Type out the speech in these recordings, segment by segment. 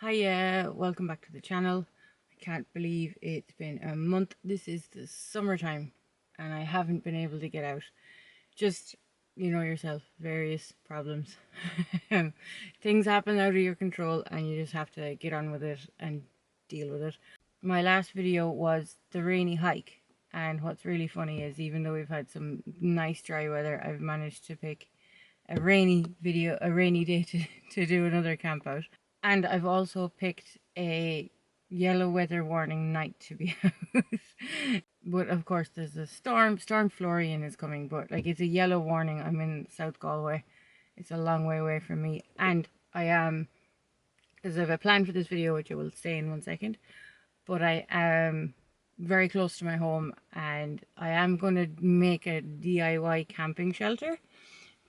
Hiya, welcome back to the channel. I can't believe it's been a month. This is the summertime and I haven't been able to get out. Just, you know yourself, various problems. Things happen out of your control and you just have to get on with it and deal with it. My last video was the rainy hike, and what's really funny is even though we've had some nice dry weather, I've managed to pick a rainy day to do another camp out. And I've also picked a yellow weather warning night to be out. But of course there's a Storm Floris is coming, but like it's a yellow warning. I'm in South Galway. It's a long way away from me, and I am, because I have a plan for this video which I will say in 1 second, but I am very close to my home and I am going to make a DIY camping shelter.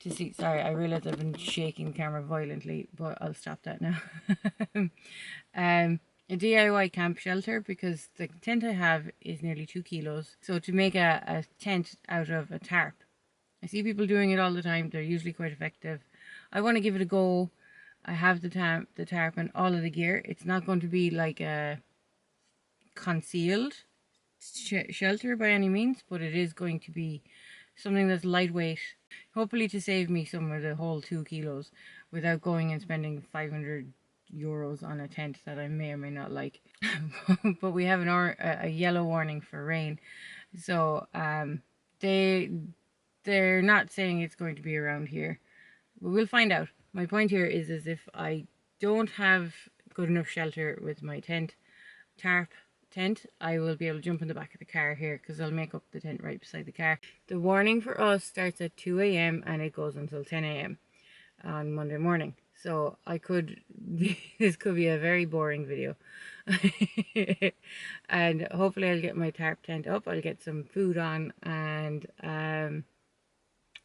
To see, sorry, I realize I've been shaking the camera violently, but I'll stop that now. A DIY camp shelter, because the tent I have is nearly 2 kilos. So to make a tent out of a tarp, I see people doing it all the time. They're usually quite effective. I want to give it a go. I have the tarp and all of the gear. It's not going to be like a concealed shelter by any means, but it is going to be something that's lightweight, hopefully to save me some of the whole 2 kilos without going and spending 500 euros on a tent that I may or may not like. But we have a yellow warning for rain, so they're not saying it's going to be around here, but we'll find out. My point here is if I don't have good enough shelter with my tarp tent, I will be able to jump in the back of the car here, because I'll make up the tent right beside the car. The warning for us starts at 2 a.m. and it goes until 10 a.m. on Monday morning. So this could be a very boring video. And hopefully I'll get my tarp tent up, I'll get some food on, and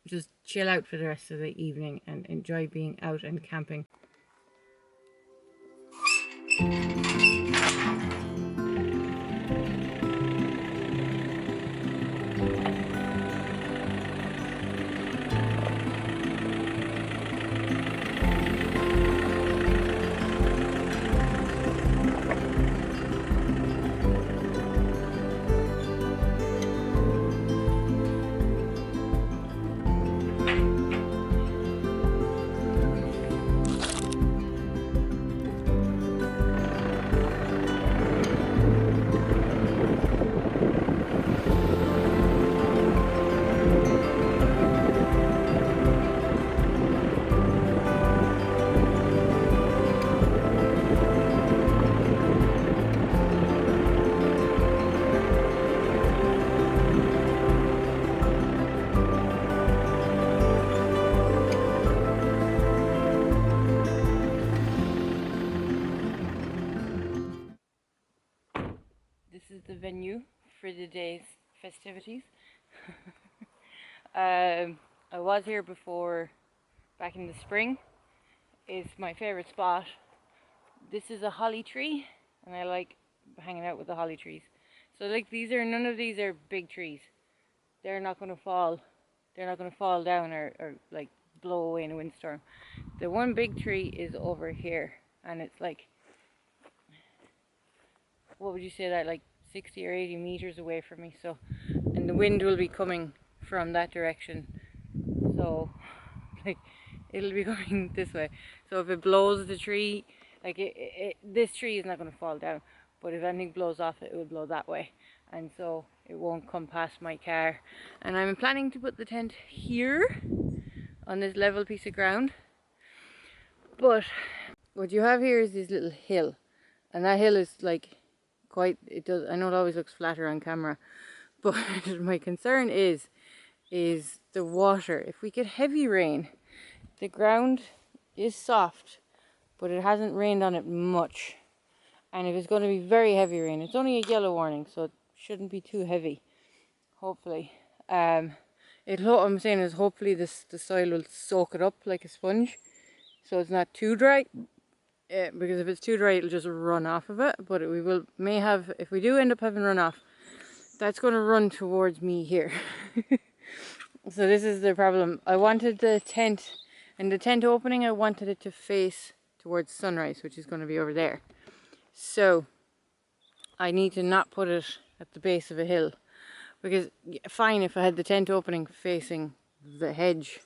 just chill out for the rest of the evening and enjoy being out and camping. This is the venue for the day's festivities. I was here before, back in the spring. It's my favorite spot. This is a holly tree, and I like hanging out with the holly trees. So like none of these are big trees. They're not going to fall. They're not going to fall down or like blow away in a windstorm. The one big tree is over here, and it's like, what would you say, that like 60 or 80 meters away from me. So, and the wind will be coming from that direction, so like it'll be going this way. So if it blows the tree, like this tree is not going to fall down, but if anything blows off it, it will blow that way, and so it won't come past my car. And I'm planning to put the tent here on this level piece of ground, but what you have here is this little hill, and that hill is like I know it always looks flatter on camera, but my concern is the water. If we get heavy rain, the ground is soft, but it hasn't rained on it much, and if it's going to be very heavy rain, it's only a yellow warning, so it shouldn't be too heavy, hopefully. What I'm saying is hopefully the soil will soak it up like a sponge, so it's not too dry. Because if it's too dry, it'll just run off of it. But if we do end up having runoff, that's going to run towards me here. So this is the problem. I wanted the tent, and the tent opening, I wanted it to face towards sunrise, which is going to be over there. So I need to not put it at the base of a hill, because fine, if I had the tent opening facing the hedge,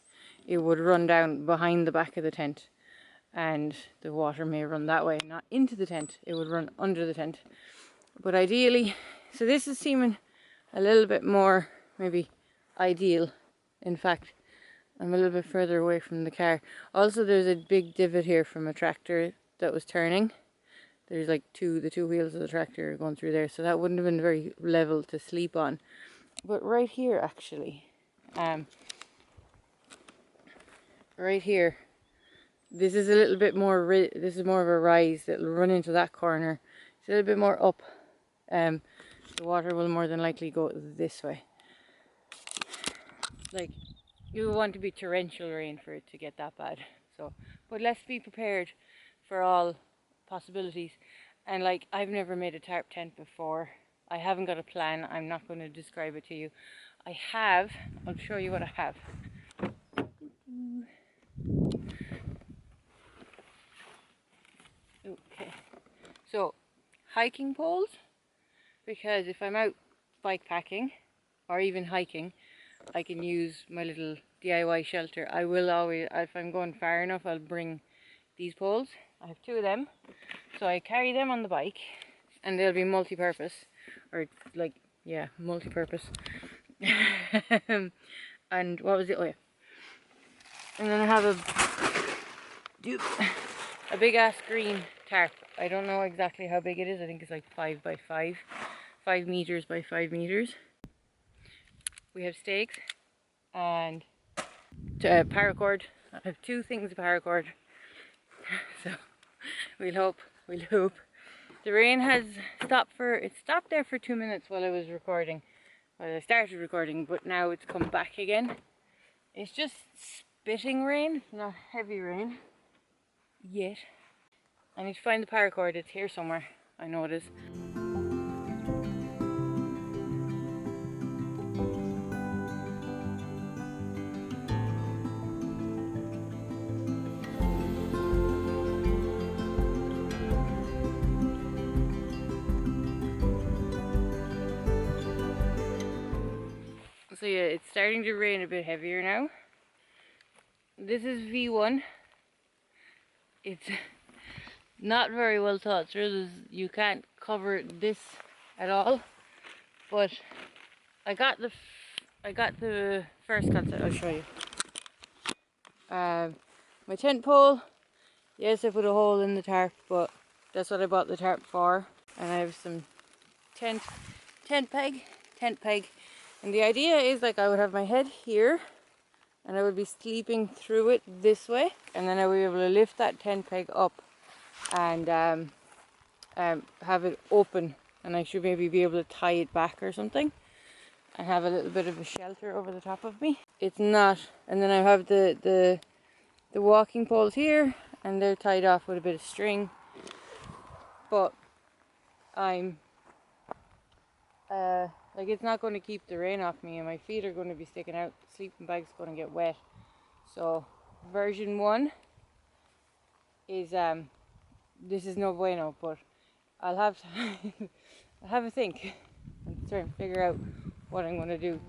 it would run down behind the back of the tent and the water may run that way, not into the tent, it would run under the tent. But ideally, so this is seeming a little bit more maybe ideal. In fact, I'm a little bit further away from the car. Also, there's a big divot here from a tractor that was turning. There's like the two wheels of the tractor going through there, so that wouldn't have been very level to sleep on. But right here, actually, right here, this is a little bit more, this is more of a rise that'll run into that corner. It's a little bit more up. The water will more than likely go this way. Like, you want to be torrential rain for it to get that bad. So, but let's be prepared for all possibilities. And like, I've never made a tarp tent before. I haven't got a plan. I'm not going to describe it to you. I'll show you what I have. Okay, so hiking poles, because if I'm out bike packing or even hiking, I can use my little DIY shelter. I will always, if I'm going far enough, I'll bring these poles. I have 2 of them, so I carry them on the bike, and they'll be multi-purpose, or like, yeah, multi-purpose. And what was it? Oh yeah. And then I have a big ass green tarp. I don't know exactly how big it is. I think it's like 5 by 5, 5 meters by 5 meters. We have stakes and paracord. I have 2 things of paracord. So we'll hope. The rain has stopped it stopped there for 2 minutes while I was recording. Well, I started recording, but now it's come back again. It's just spitting rain, not heavy rain yet. I need to find the paracord. It's here somewhere. I know it is. So yeah, it's starting to rain a bit heavier now. This is V1. It's not very well thought through. You can't cover this at all. But I got the first concept. I'll show you. My tent pole. Yes, I put a hole in the tarp, but that's what I bought the tarp for. And I have some tent peg. And the idea is, like, I would have my head here and I would be sleeping through it this way, and then I would be able to lift that tent peg up and have it open, and I should maybe be able to tie it back or something and have a little bit of a shelter over the top of me. It's not, and then I have the walking poles here, and they're tied off with a bit of string, but I'm like, it's not going to keep the rain off me, and my feet are going to be sticking out. The sleeping bag's going to get wet. So version 1 is this is no bueno, but I'll have to I'll have a think and try and figure out what I'm going to do.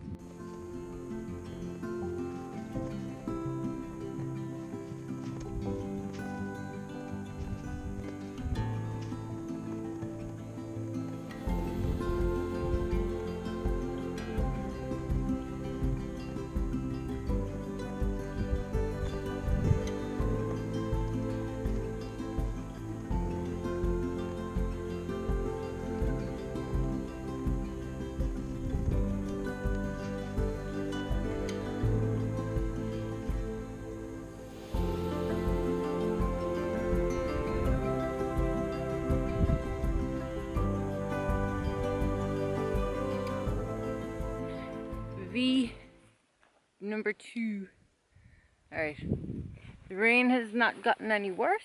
V number 2. Alright, the rain has not gotten any worse,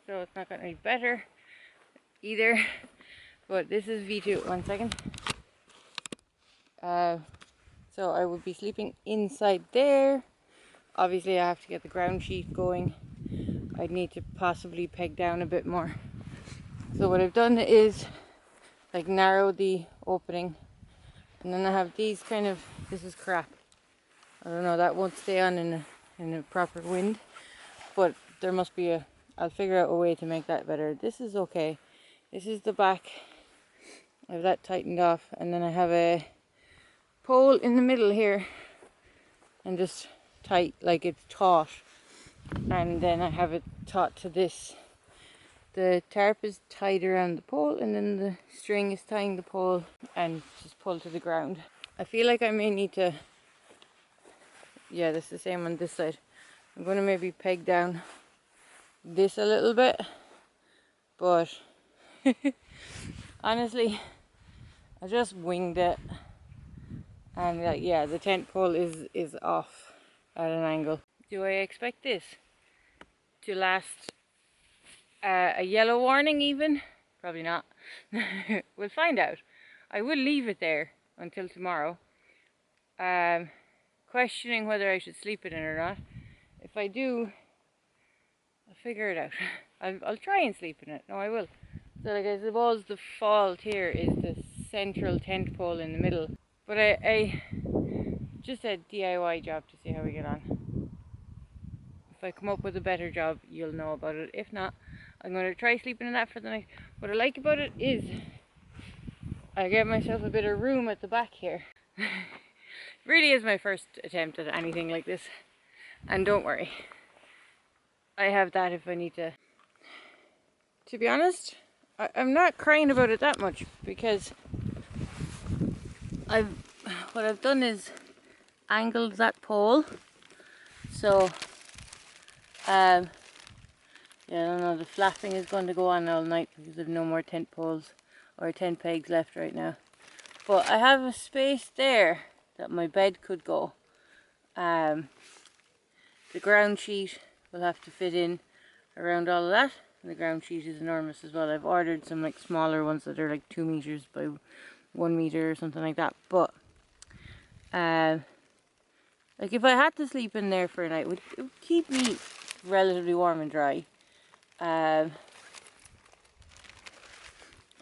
so it's not gotten any better either, but this is V2. 1 second. So I would be sleeping inside there. Obviously I have to get the ground sheet going. I'd need to possibly peg down a bit more. So what I've done is like narrow the opening, and then I have these kind of, this is crap. I don't know, that won't stay on in a proper wind, but there must be I'll figure out a way to make that better. This is okay. This is the back. I have that tightened off, and then I have a pole in the middle here, and just tight, like it's taut, and then I have it taut to this. The tarp is tied around the pole, and then the string is tying the pole and just pull to the ground. I feel like I may need to, yeah, that's the same on this side. I'm going to maybe peg down this a little bit, but honestly, I just winged it, and yeah, the tent pole is off at an angle. Do I expect this to last a yellow warning even? Probably not. We'll find out. I will leave it there until tomorrow, questioning whether I should sleep in it or not. If I do, I'll figure it out. I'll try and sleep in it. No, I will. So like I suppose the fault here is the central tent pole in the middle. But I just a DIY job to see how we get on. If I come up with a better job, you'll know about it. If not, I'm going to try sleeping in that for the night. What I like about it is I get myself a bit of room at the back here. It really is my first attempt at anything like this. And don't worry, I have that if I need to. To be honest, I'm not crying about it that much, because what I've done is angled that pole. So yeah, I don't know, the flapping is going to go on all night because I've no more tent poles or tent pegs left right now. But I have a space there that my bed could go. The ground sheet will have to fit in around all of that. And the ground sheet is enormous as well. I've ordered some like smaller ones that are like 2 meters by 1 meter or something like that. But like if I had to sleep in there for a night, it would keep me relatively warm and dry. I'll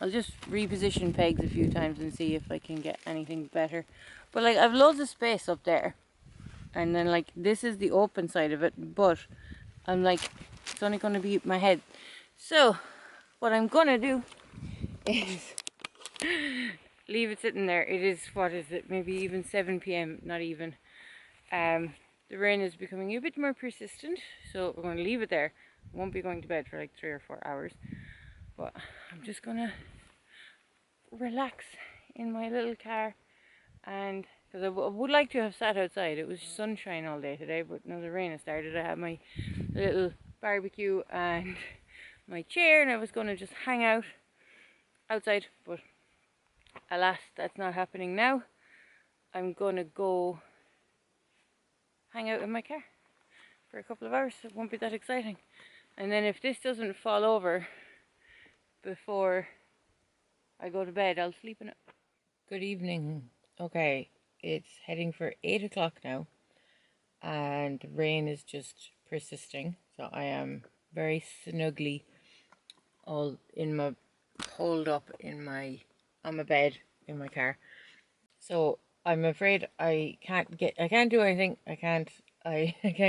just reposition pegs a few times and see if I can get anything better. But like I've loads of space up there, and then like this is the open side of it, but I'm like, it's only going to be my head. So what I'm gonna do is leave it sitting there. It is, what is it, maybe even 7 p.m, not even. The rain is becoming a bit more persistent, so we're going to leave it there. I won't be going to bed for like 3 or 4 hours, but I'm just gonna relax in my little car. And because I would like to have sat outside, it was sunshine all day today, but now the rain has started. I had my little barbecue and my chair, and I was going to just hang out outside, but alas, that's not happening now. I'm going to go hang out in my car for a couple of hours. It won't be that exciting. And then if this doesn't fall over before I go to bed, I'll sleep in it. Good evening. Okay, it's heading for 8 o'clock now, and the rain is just persisting. So I am very snugly all in my, holed up in my, on my bed in my car. So I'm afraid I can't do anything. I can't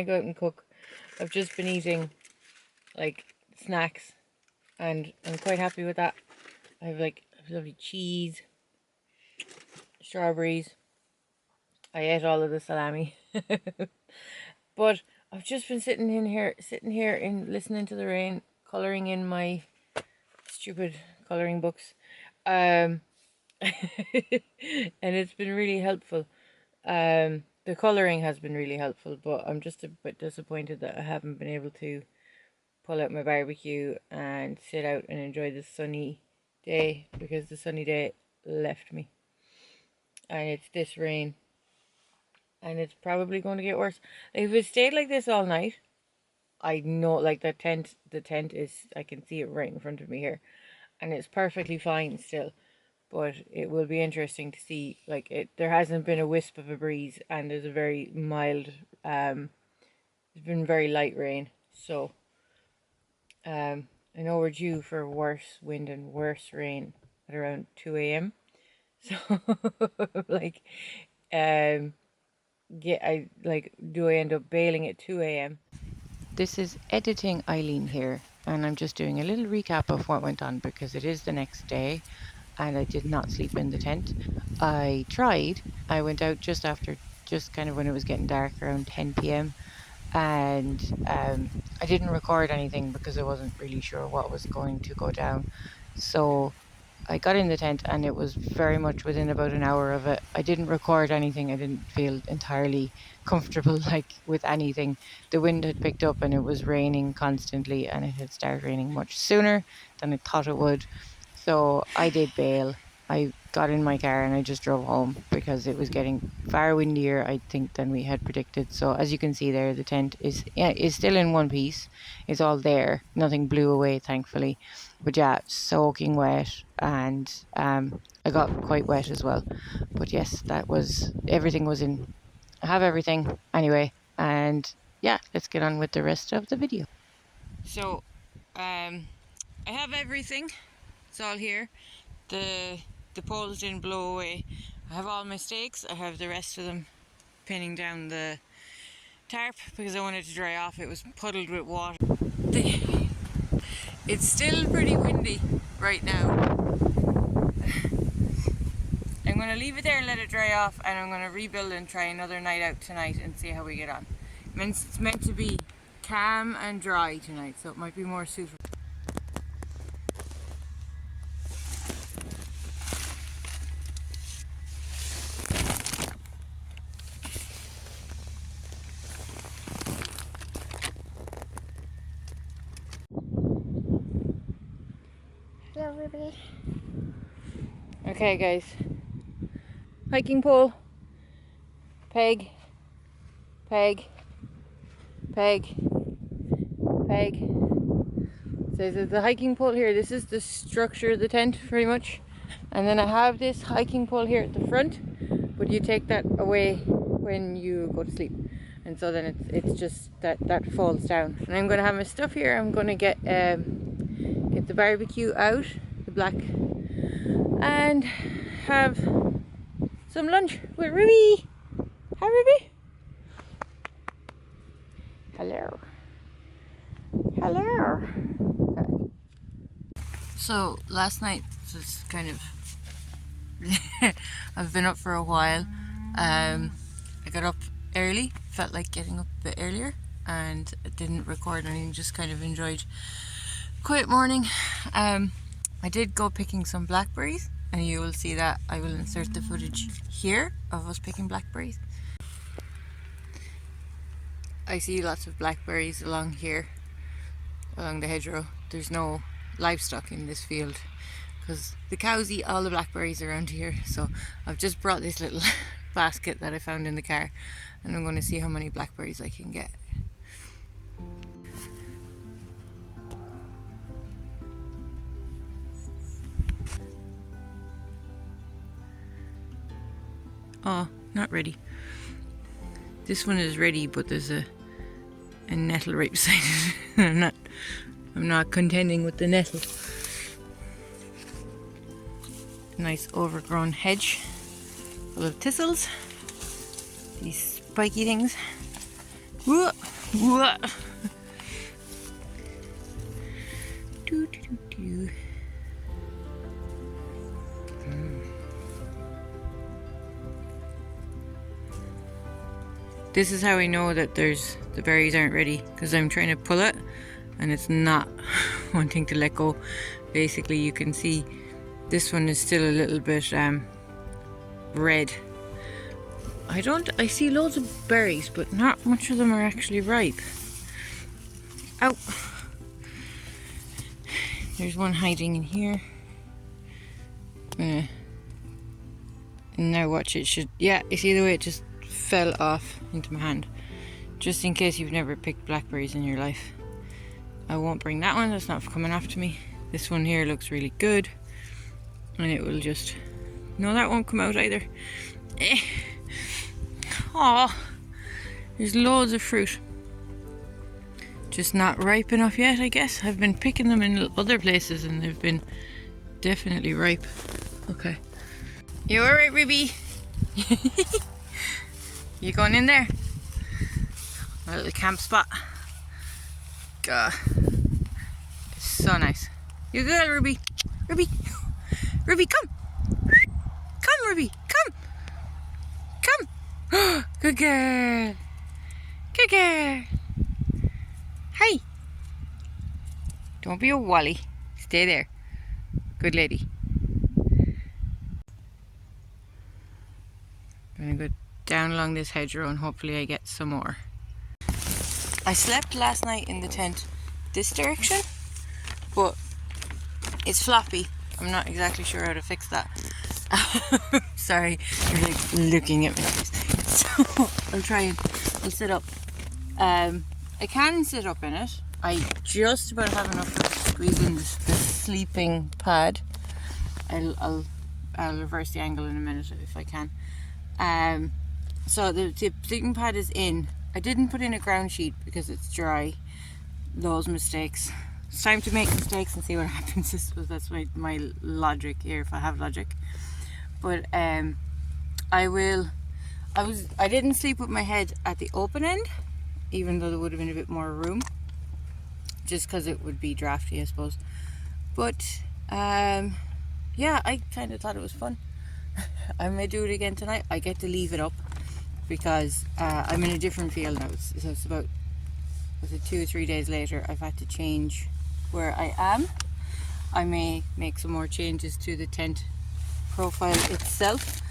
go out and cook. I've just been eating like snacks, and I'm quite happy with that. I have like lovely cheese, strawberries. I ate all of the salami. But I've just been sitting here and listening to the rain, colouring in my stupid colouring books. And it's been really helpful. The colouring has been really helpful, but I'm just a bit disappointed that I haven't been able to pull out my barbecue and sit out and enjoy the sunny day, because the sunny day left me. And it's this rain, and it's probably going to get worse. If it stayed like this all night, I know, like the tent is, I can see it right in front of me here, and it's perfectly fine still. But it will be interesting to see, like, there hasn't been a wisp of a breeze, and there's a very mild, there's been very light rain. So I know we're due for worse wind and worse rain at around 2 a.m. So, like, do I end up bailing at 2 a.m.? This is editing Eileen here, and I'm just doing a little recap of what went on because it is the next day and I did not sleep in the tent. I tried. I went out just kind of when it was getting dark, around 10 p.m. And I didn't record anything because I wasn't really sure what was going to go down. So I got in the tent and it was very much within about an hour of it. I didn't record anything. I didn't feel entirely comfortable with anything. The wind had picked up and it was raining constantly, and it had started raining much sooner than I thought it would. So I did bail. I got in my car and I just drove home because it was getting far windier, I think, than we had predicted. So as you can see there, the tent is still in one piece. It's all there. Nothing blew away, thankfully. But yeah, soaking wet, and I got quite wet as well. But yes, everything was in. I have everything anyway, and yeah, let's get on with the rest of the video. So, I have everything. It's all here. The poles didn't blow away. I have all my stakes. I have the rest of them pinning down the tarp because I wanted to dry off. It was puddled with water. It's still pretty windy right now. I'm going to leave it there and let it dry off, and I'm going to rebuild and try another night out tonight and see how we get on. It's meant to be calm and dry tonight, so it might be more suitable. Okay guys, hiking pole, peg, peg, peg, peg. So there's the hiking pole here. This is the structure of the tent pretty much. And then I have this hiking pole here at the front, but you take that away when you go to sleep. And so then it's just that falls down. And I'm gonna have my stuff here. I'm gonna get the barbecue out, the black, and have some lunch with Ruby. Hi Ruby. Hello. Hello. Okay. So last night was kind of I've been up for a while. I got up early, felt like getting up a bit earlier, and didn't record anything, just kind of enjoyed quiet morning. I did go picking some blackberries, and you will see that. I will insert the footage here of us picking blackberries. I see lots of blackberries along here, along the hedgerow. There's no livestock in this field because the cows eat all the blackberries around here. So I've just brought this little basket that I found in the car, and I'm going to see how many blackberries I can get. Oh, not ready. This one is ready, but there's a nettle right beside it. I'm not contending with the nettle. Nice overgrown hedge full of thistles. These spiky things. Whoa, whoa. Do, do, do, do. This is how I know that the berries aren't ready, because I'm trying to pull it and it's not wanting to let go. Basically, you can see this one is still a little bit red. I see loads of berries, but not much of them are actually ripe. Ow! There's one hiding in here. And now watch, it should, yeah, you see the way it just fell off into my hand. Just in case you've never picked blackberries in your life. I won't bring that one, that's not coming after me. This one here looks really good. And it will just... No, that won't come out either. Aw, there's loads of fruit. just not ripe enough yet, I guess. I've been picking them in other places and they've been definitely ripe. Okay. You alright, Ruby? You going in there? A little camp spot. God. It's so nice. You good, Ruby? Ruby! Ruby, come! Come, Ruby! Come! Come! Good girl! Good girl! Hi! Don't be a wally. Stay there. Good lady. I'm gonna go down along this hedgerow and hopefully I get some more. I slept last night in the tent this direction, but it's floppy. I'm not exactly sure how to fix that. Sorry, you're like looking at me. So I'll sit up. I can sit up in it. I just about have enough to squeeze in the sleeping pad. I'll reverse the angle in a minute if I can. So the sleeping pad is in. I didn't put in a ground sheet because it's dry. Those mistakes. It's time to make mistakes and see what happens. That's my logic here, if I have logic. But I didn't sleep with my head at the open end, even though there would have been a bit more room, just because it would be drafty, I suppose. But yeah, I kind of thought it was fun. I may do it again tonight. I get to leave it up because I'm in a different field now. So it's about, was it 2 or 3 days later, I've had to change where I am. I may make some more changes to the tent profile itself.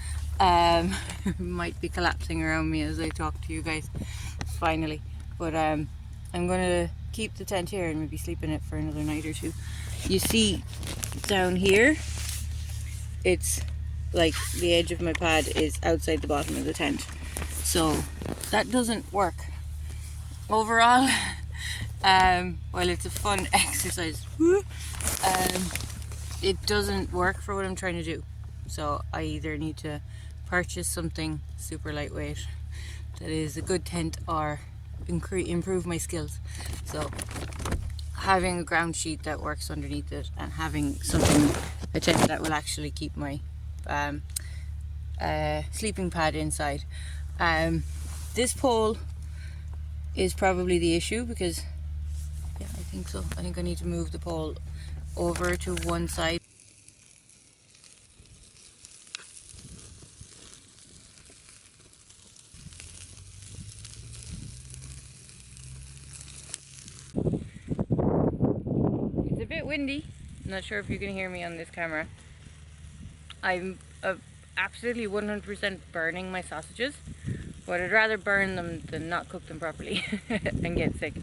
Might be collapsing around me as I talk to you guys finally, but I'm gonna keep the tent here and maybe sleep in it for another night or two. You see down here, it's like the edge of my pad is outside the bottom of the tent, so that doesn't work overall. While it's a fun exercise, it doesn't work for what I'm trying to do. So I either need to purchase something super lightweight that is a good tent or improve my skills. So having a ground sheet that works underneath it and having a tent that will actually keep my sleeping pad inside. This pole is probably the issue because, yeah, I think so. I think I need to move the pole over to one side. It's a bit windy. I'm not sure if you can hear me on this camera. I'm absolutely 100% burning my sausages, but I'd rather burn them than not cook them properly and get sick.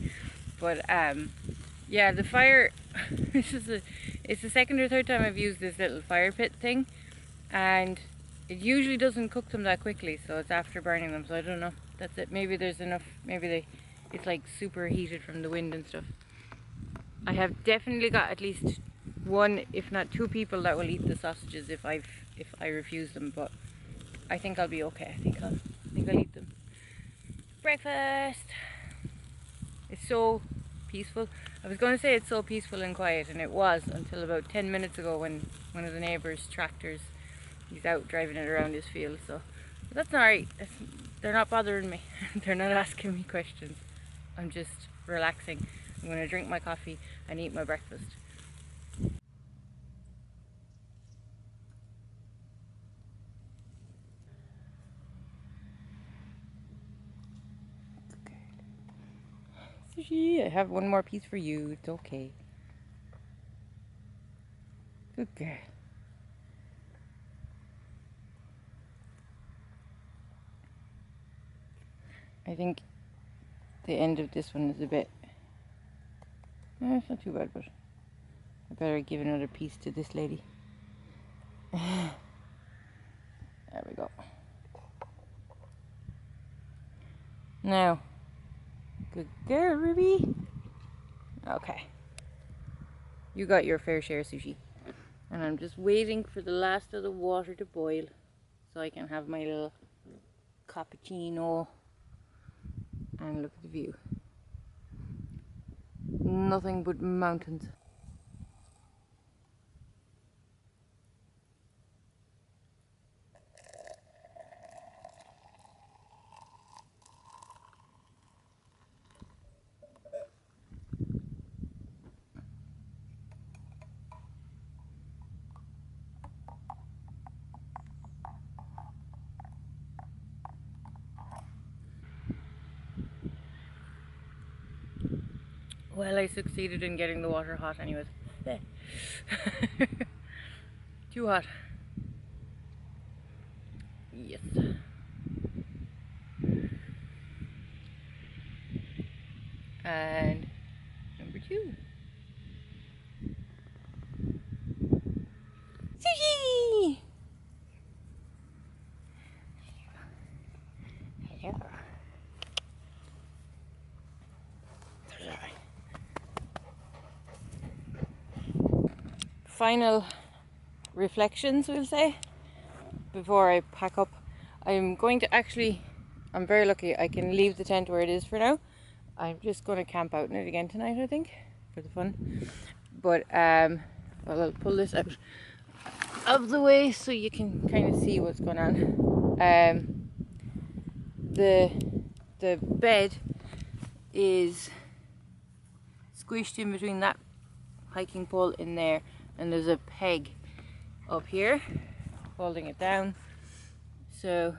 But yeah, the fire, it's the second or third time I've used this little fire pit thing, and it usually doesn't cook them that quickly, so it's after burning them. So I don't know, that's it. Maybe there's enough, it's like super heated from the wind and stuff. I have definitely got at least one, if not two people that will eat the sausages if I refuse them, but I think I'll be okay. I think I'll eat them. Breakfast! It's so peaceful. I was going to say it's so peaceful and quiet, and it was until about 10 minutes ago when one of the neighbours' tractors, he's out driving it around his field, so that's alright. They're not bothering me. They're not asking me questions. I'm just relaxing. I'm going to drink my coffee and eat my breakfast. Sushi, I have one more piece for you. It's okay. Good girl. I think the end of this one is a bit... it's not too bad, but I better give another piece to this lady. There we go. Now, good girl, Ruby. Okay. You got your fair share, Sushi. And I'm just waiting for the last of the water to boil so I can have my little cappuccino and look at the view. nothing but mountains. Well, I succeeded in getting the water hot anyways. Too hot. Yes. And number 2. Sushi! Hello. Final reflections, we'll say, before I pack up. I'm going to I'm very lucky I can leave the tent where it is for now. I'm just going to camp out in it again tonight, I think, for the fun. But well, I'll pull this out of the way so you can kind of see what's going on. The bed is squished in between that hiking pole in there, and there's a peg up here holding it down. So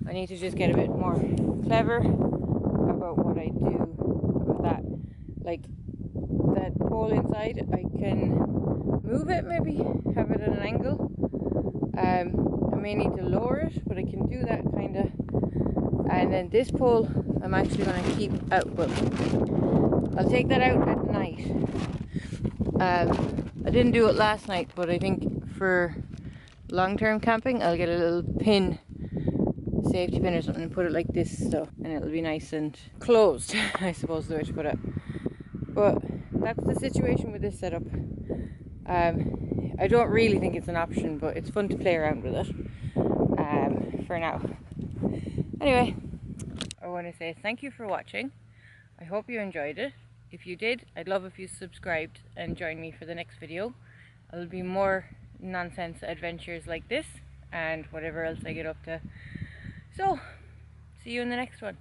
I need to just get a bit more clever about what I do about that. Like that pole inside, I can move it, maybe have it at an angle. I may need to lower it, but I can do that kind of. And then this pole I'm actually going to keep out, but I'll take that out at night. I didn't do it last night, but I think for long-term camping I'll get a little pin, safety pin or something, and put it like this, so, and it'll be nice and closed, I suppose is the way to put it. But that's the situation with this setup. I don't really think it's an option, but it's fun to play around with it for now. Anyway, I want to say thank you for watching. I hope you enjoyed it. If you did, I'd love if you subscribed and join me for the next video. There'll be more nonsense adventures like this and whatever else I get up to. So, see you in the next one.